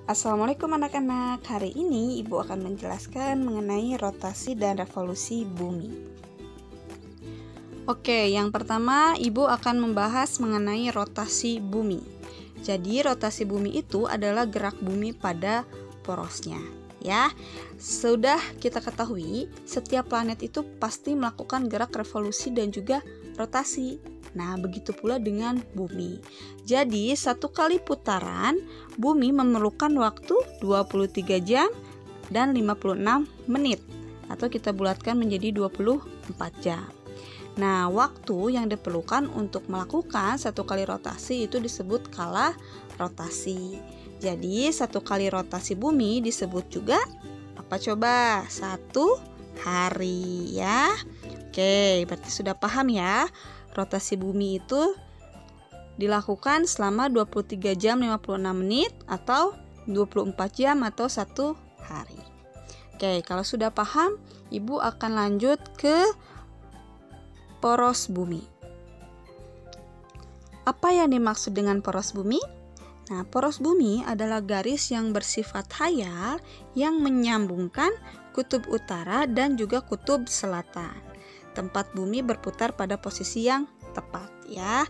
Assalamualaikum anak-anak. Hari ini Ibu akan menjelaskan mengenai rotasi dan revolusi bumi. Oke, yang pertama Ibu akan membahas mengenai rotasi bumi. Jadi rotasi bumi itu adalah gerak bumi pada porosnya. Ya, sudah kita ketahui setiap planet itu pasti melakukan gerak revolusi dan juga rotasi. Nah, begitu pula dengan bumi. Jadi, satu kali putaran, bumi memerlukan waktu 23 jam dan 56 menit. Atau kita bulatkan menjadi 24 jam. Nah, waktu yang diperlukan untuk melakukan satu kali rotasi itu disebut kala rotasi. Jadi, satu kali rotasi bumi disebut juga apa coba? 1 hari ya. Oke, berarti sudah paham ya. Rotasi bumi itu dilakukan selama 23 jam 56 menit atau 24 jam atau 1 hari. Oke, kalau sudah paham, Ibu akan lanjut ke poros bumi. Apa yang dimaksud dengan poros bumi? Nah, poros bumi adalah garis yang bersifat hayal yang menyambungkan kutub utara dan juga kutub selatan. Tempat bumi berputar pada posisi yang tepat ya.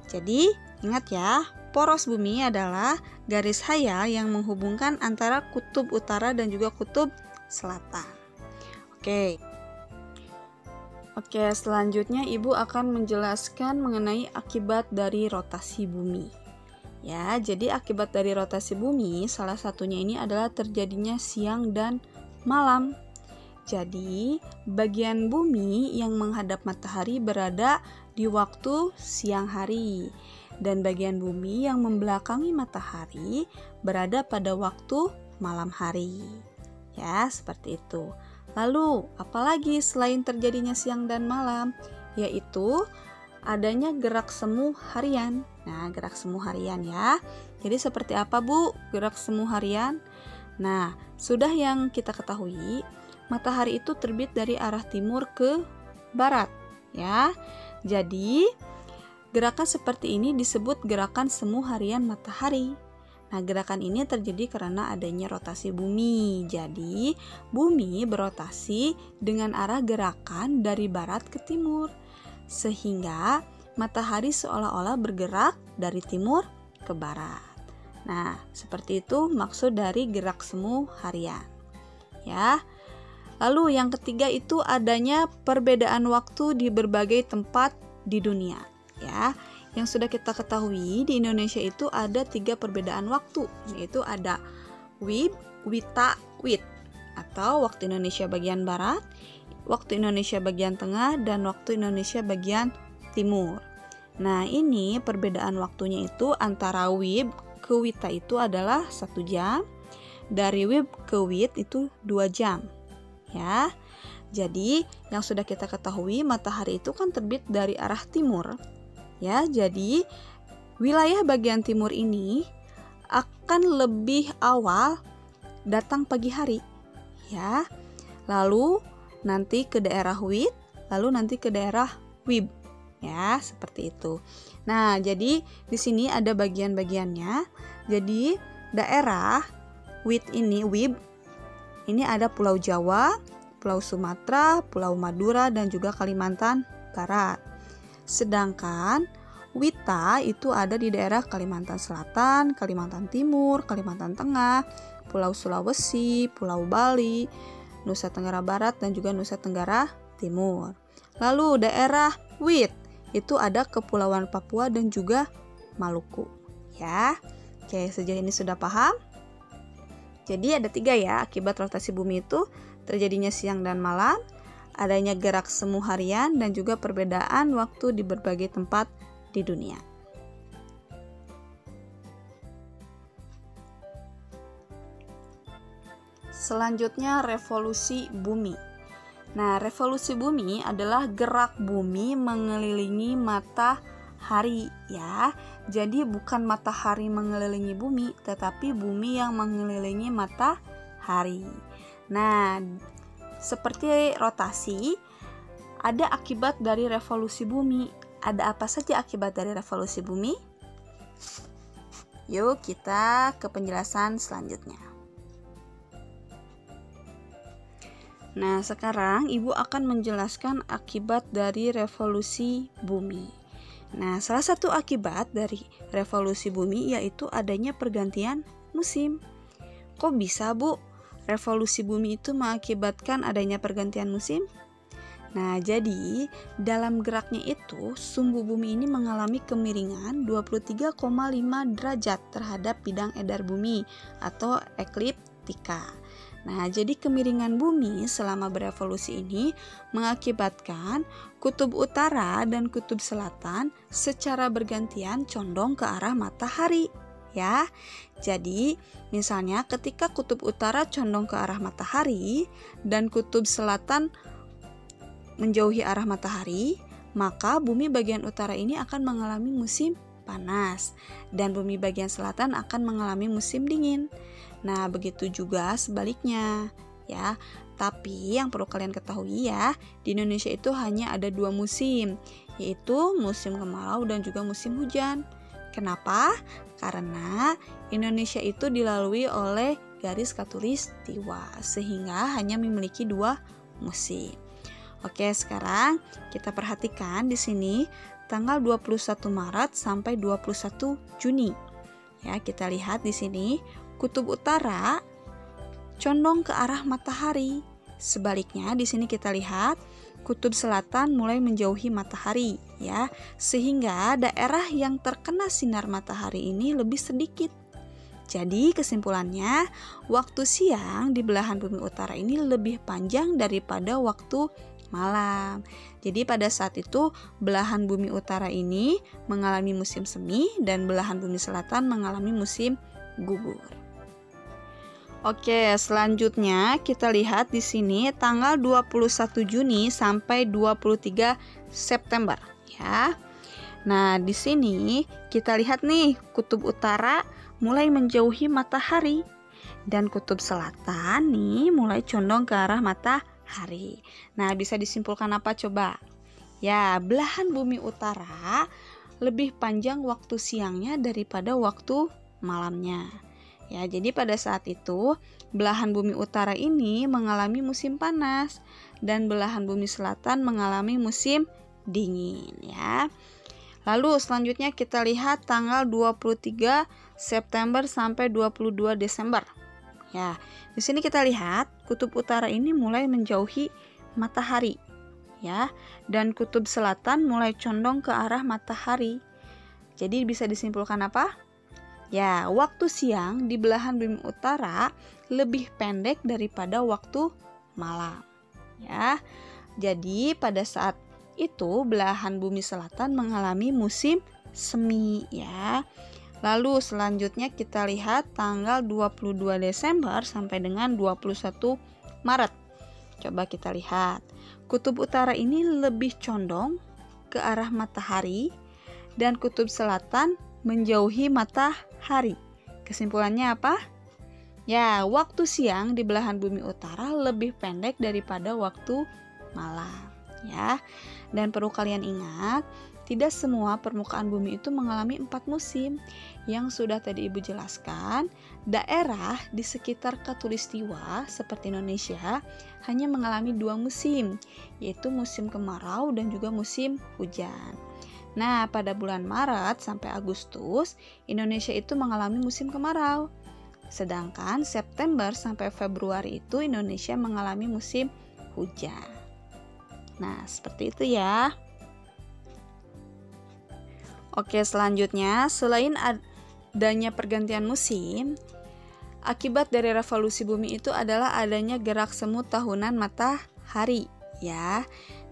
Jadi ingat ya, poros bumi adalah garis hayal yang menghubungkan antara kutub utara dan juga kutub selatan. Oke, selanjutnya Ibu akan menjelaskan mengenai akibat dari rotasi bumi. Ya, jadi akibat dari rotasi bumi salah satunya ini adalah terjadinya siang dan malam. Jadi, bagian bumi yang menghadap matahari berada di waktu siang hari dan bagian bumi yang membelakangi matahari berada pada waktu malam hari. Ya, seperti itu. Lalu, apalagi selain terjadinya siang dan malam, yaitu adanya gerak semu harian. Nah, gerak semu harian ya. Jadi seperti apa, Bu, gerak semu harian? Nah, sudah yang kita ketahui, matahari itu terbit dari arah timur ke barat ya. Jadi gerakan seperti ini disebut gerakan semu harian matahari. Nah, gerakan ini terjadi karena adanya rotasi bumi. Jadi bumi berotasi dengan arah gerakan dari barat ke timur, sehingga matahari seolah-olah bergerak dari timur ke barat. Nah, seperti itu maksud dari gerak semu harian ya. Lalu yang ketiga itu adanya perbedaan waktu di berbagai tempat di dunia ya. Yang sudah kita ketahui di Indonesia itu ada 3 perbedaan waktu, yaitu ada WIB, WITA, WIT atau waktu Indonesia bagian barat, waktu Indonesia bagian tengah, dan waktu Indonesia bagian timur. Nah, ini perbedaan waktunya itu antara WIB ke WITA itu adalah 1 jam, dari WIB ke WIT itu 2 jam. Ya, jadi yang sudah kita ketahui matahari itu kan terbit dari arah timur ya, jadi wilayah bagian timur ini akan lebih awal datang pagi hari ya, lalu nanti ke daerah WIT, lalu nanti ke daerah WIB ya, seperti itu. Nah, jadi di sini ada bagian-bagiannya. Jadi daerah WIT ini, WIB ini ada Pulau Jawa, Pulau Sumatera, Pulau Madura, dan juga Kalimantan Barat. Sedangkan WITA itu ada di daerah Kalimantan Selatan, Kalimantan Timur, Kalimantan Tengah, Pulau Sulawesi, Pulau Bali, Nusa Tenggara Barat, dan juga Nusa Tenggara Timur. Lalu daerah WIT itu ada Kepulauan Papua dan juga Maluku. Ya, oke, sejauh ini sudah paham? Jadi ada 3 ya akibat rotasi bumi itu: terjadinya siang dan malam, adanya gerak semu harian, dan juga perbedaan waktu di berbagai tempat di dunia. Selanjutnya revolusi bumi. Nah, revolusi bumi adalah gerak bumi mengelilingi matahari ya. Jadi bukan matahari mengelilingi bumi, tetapi bumi yang mengelilingi matahari. Nah, seperti rotasi, ada akibat dari revolusi bumi. Ada apa saja akibat dari revolusi bumi? Yuk kita ke penjelasan selanjutnya. Nah, sekarang Ibu akan menjelaskan akibat dari revolusi bumi. Nah, salah satu akibat dari revolusi bumi yaitu adanya pergantian musim. Kok bisa, Bu? Revolusi bumi itu mengakibatkan adanya pergantian musim? Nah, jadi dalam geraknya itu sumbu bumi ini mengalami kemiringan 23,5 derajat terhadap bidang edar bumi atau ekliptika. Nah, jadi kemiringan bumi selama berevolusi ini mengakibatkan kutub utara dan kutub selatan secara bergantian condong ke arah matahari, ya. Jadi, misalnya ketika kutub utara condong ke arah matahari dan kutub selatan menjauhi arah matahari, maka bumi bagian utara ini akan mengalami musim panas dan bumi bagian selatan akan mengalami musim dingin. Nah, begitu juga sebaliknya, ya. Tapi yang perlu kalian ketahui ya, di Indonesia itu hanya ada 2 musim, yaitu musim kemarau dan juga musim hujan. Kenapa? Karena Indonesia itu dilalui oleh garis khatulistiwa, sehingga hanya memiliki 2 musim. Oke, sekarang kita perhatikan di sini tanggal 21 Maret sampai 21 Juni. Ya, kita lihat di sini kutub utara condong ke arah matahari. Sebaliknya di sini kita lihat kutub selatan mulai menjauhi matahari, ya. Sehingga daerah yang terkena sinar matahari ini lebih sedikit. Jadi kesimpulannya, waktu siang di belahan bumi utara ini lebih panjang daripada waktu malam. Jadi pada saat itu belahan bumi utara ini mengalami musim semi dan belahan bumi selatan mengalami musim gugur. Oke, selanjutnya kita lihat di sini tanggal 21 Juni sampai 23 September, ya. Nah, di sini kita lihat nih, kutub utara mulai menjauhi matahari dan kutub selatan nih mulai condong ke arah matahari. Nah, bisa disimpulkan apa coba? Ya, belahan bumi utara lebih panjang waktu siangnya daripada waktu malamnya. Ya, jadi pada saat itu belahan bumi utara ini mengalami musim panas dan belahan bumi selatan mengalami musim dingin, ya. Lalu selanjutnya kita lihat tanggal 23 September sampai 22 Desember. Ya, di sini kita lihat kutub utara ini mulai menjauhi matahari, ya, dan kutub selatan mulai condong ke arah matahari. Jadi bisa disimpulkan apa? Ya, waktu siang di belahan bumi utara lebih pendek daripada waktu malam, ya. Jadi pada saat itu belahan bumi selatan mengalami musim semi, ya. Lalu selanjutnya kita lihat tanggal 22 Desember sampai dengan 21 Maret. Coba kita lihat. Kutub utara ini lebih condong ke arah matahari dan kutub selatan menjauhi matahari. Kesimpulannya apa? Ya, waktu siang di belahan bumi utara lebih pendek daripada waktu malam, ya. Dan perlu kalian ingat, tidak semua permukaan bumi itu mengalami 4 musim. Yang sudah tadi Ibu jelaskan, daerah di sekitar khatulistiwa seperti Indonesia hanya mengalami 2 musim, yaitu musim kemarau dan juga musim hujan. Nah, pada bulan Maret sampai Agustus, Indonesia itu mengalami musim kemarau. Sedangkan September sampai Februari itu Indonesia mengalami musim hujan. Nah, seperti itu ya. Oke, selanjutnya, selain adanya pergantian musim, akibat dari revolusi bumi itu adalah adanya gerak semu tahunan matahari, ya.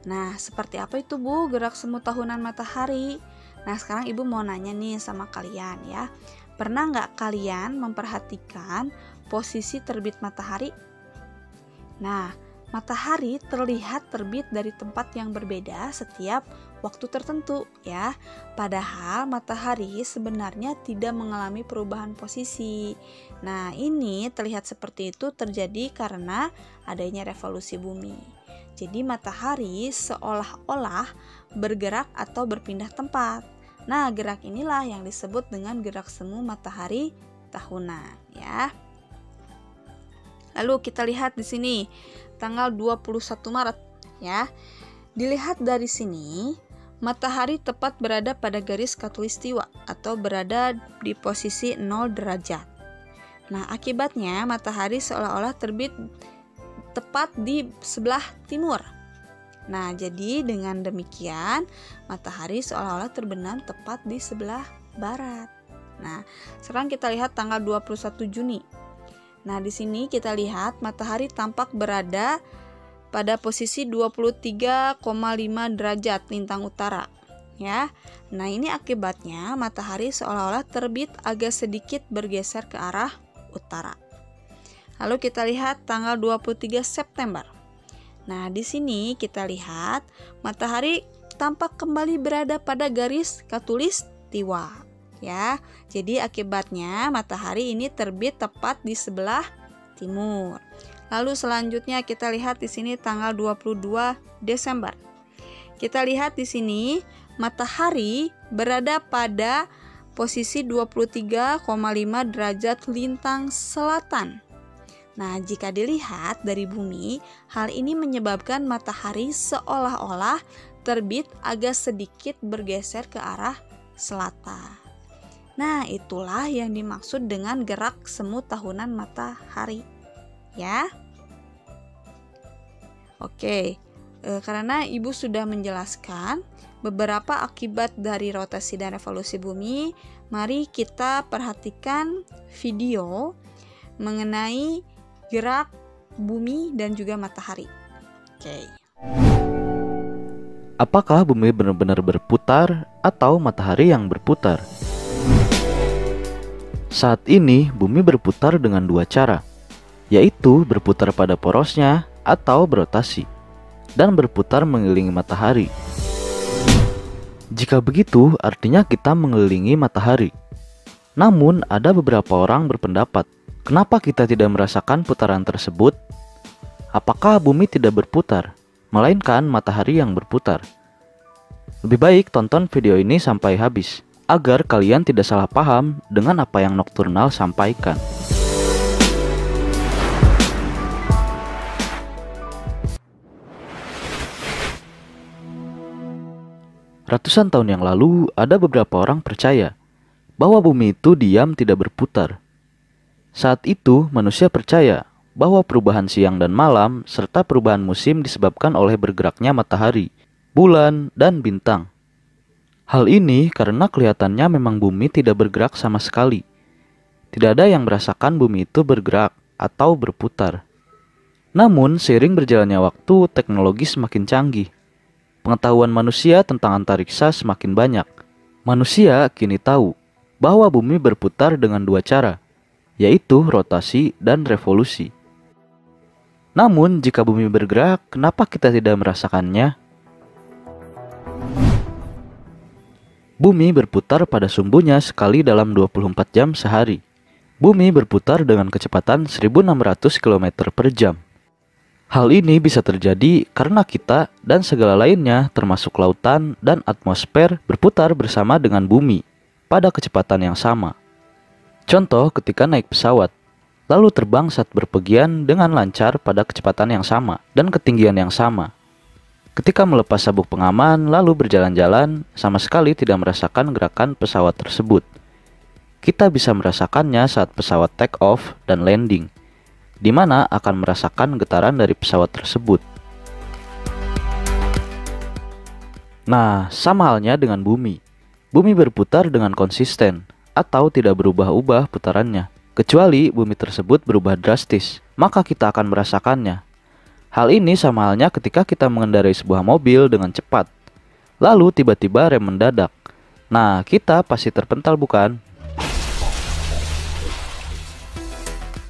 Nah, seperti apa itu Bu gerak semu tahunan matahari? Nah, sekarang Ibu mau nanya nih sama kalian ya. Pernah nggak kalian memperhatikan posisi terbit matahari? Nah, matahari terlihat terbit dari tempat yang berbeda setiap waktu tertentu ya. Padahal matahari sebenarnya tidak mengalami perubahan posisi. Nah, ini terlihat seperti itu terjadi karena adanya revolusi bumi. Jadi matahari seolah-olah bergerak atau berpindah tempat. Nah, gerak inilah yang disebut dengan gerak semu matahari tahunan, ya. Lalu kita lihat di sini tanggal 21 Maret, ya. Dilihat dari sini, matahari tepat berada pada garis khatulistiwa atau berada di posisi 0 derajat. Nah, akibatnya matahari seolah-olah terbit tepat di sebelah timur. Nah, jadi dengan demikian matahari seolah-olah terbenam tepat di sebelah barat. Nah, sekarang kita lihat tanggal 21 Juni. Nah, di sini kita lihat matahari tampak berada pada posisi 23,5 derajat lintang utara, ya. Nah, ini akibatnya matahari seolah-olah terbit agak sedikit bergeser ke arah utara. Lalu kita lihat tanggal 23 September. Nah, di sini kita lihat matahari tampak kembali berada pada garis khatulistiwa, ya. Jadi akibatnya matahari ini terbit tepat di sebelah timur. Lalu selanjutnya kita lihat di sini tanggal 22 Desember. Kita lihat di sini matahari berada pada posisi 23,5 derajat lintang selatan. Nah, jika dilihat dari bumi, hal ini menyebabkan matahari seolah-olah terbit agak sedikit bergeser ke arah selatan. Nah, itulah yang dimaksud dengan gerak semu tahunan matahari, ya. Oke, karena Ibu sudah menjelaskan beberapa akibat dari rotasi dan revolusi bumi, mari kita perhatikan video mengenai gerak bumi dan juga matahari. Oke. Apakah bumi benar-benar berputar atau matahari yang berputar? Saat ini bumi berputar dengan dua cara, yaitu berputar pada porosnya atau berotasi, dan berputar mengelilingi matahari. Jika begitu, artinya kita mengelilingi matahari. Namun, ada beberapa orang berpendapat, kenapa kita tidak merasakan putaran tersebut? Apakah bumi tidak berputar, melainkan matahari yang berputar? Lebih baik tonton video ini sampai habis, agar kalian tidak salah paham dengan apa yang Nokturnal sampaikan. Ratusan tahun yang lalu, ada beberapa orang percaya bahwa bumi itu diam tidak berputar. Saat itu, manusia percaya bahwa perubahan siang dan malam serta perubahan musim disebabkan oleh bergeraknya matahari, bulan, dan bintang. Hal ini karena kelihatannya memang bumi tidak bergerak sama sekali. Tidak ada yang merasakan bumi itu bergerak atau berputar. Namun, seiring berjalannya waktu, teknologi semakin canggih. Pengetahuan manusia tentang antariksa semakin banyak. Manusia kini tahu bahwa bumi berputar dengan dua cara, yaitu rotasi dan revolusi. Namun, jika bumi bergerak, kenapa kita tidak merasakannya? Bumi berputar pada sumbunya sekali dalam 24 jam sehari. Bumi berputar dengan kecepatan 1600 km per jam. Hal ini bisa terjadi karena kita dan segala lainnya termasuk lautan dan atmosfer berputar bersama dengan bumi pada kecepatan yang sama. Contoh ketika naik pesawat, lalu terbang saat berpergian dengan lancar pada kecepatan yang sama dan ketinggian yang sama. Ketika melepas sabuk pengaman lalu berjalan-jalan, sama sekali tidak merasakan gerakan pesawat tersebut. Kita bisa merasakannya saat pesawat take off dan landing, di mana akan merasakan getaran dari pesawat tersebut. Nah, sama halnya dengan bumi. Bumi berputar dengan konsisten atau tidak berubah-ubah putarannya. Kecuali bumi tersebut berubah drastis, maka kita akan merasakannya. Hal ini sama halnya ketika kita mengendarai sebuah mobil dengan cepat, lalu tiba-tiba rem mendadak. Nah, kita pasti terpental, bukan?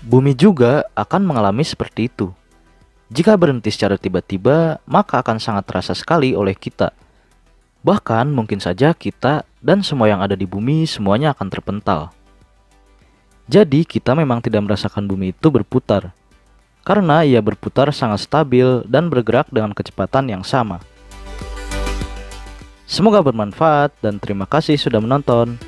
Bumi juga akan mengalami seperti itu. Jika berhenti secara tiba-tiba, maka akan sangat terasa sekali oleh kita. Bahkan mungkin saja kita dan semua yang ada di bumi semuanya akan terpental. Jadi kita memang tidak merasakan bumi itu berputar, karena ia berputar sangat stabil dan bergerak dengan kecepatan yang sama. Semoga bermanfaat dan terima kasih sudah menonton.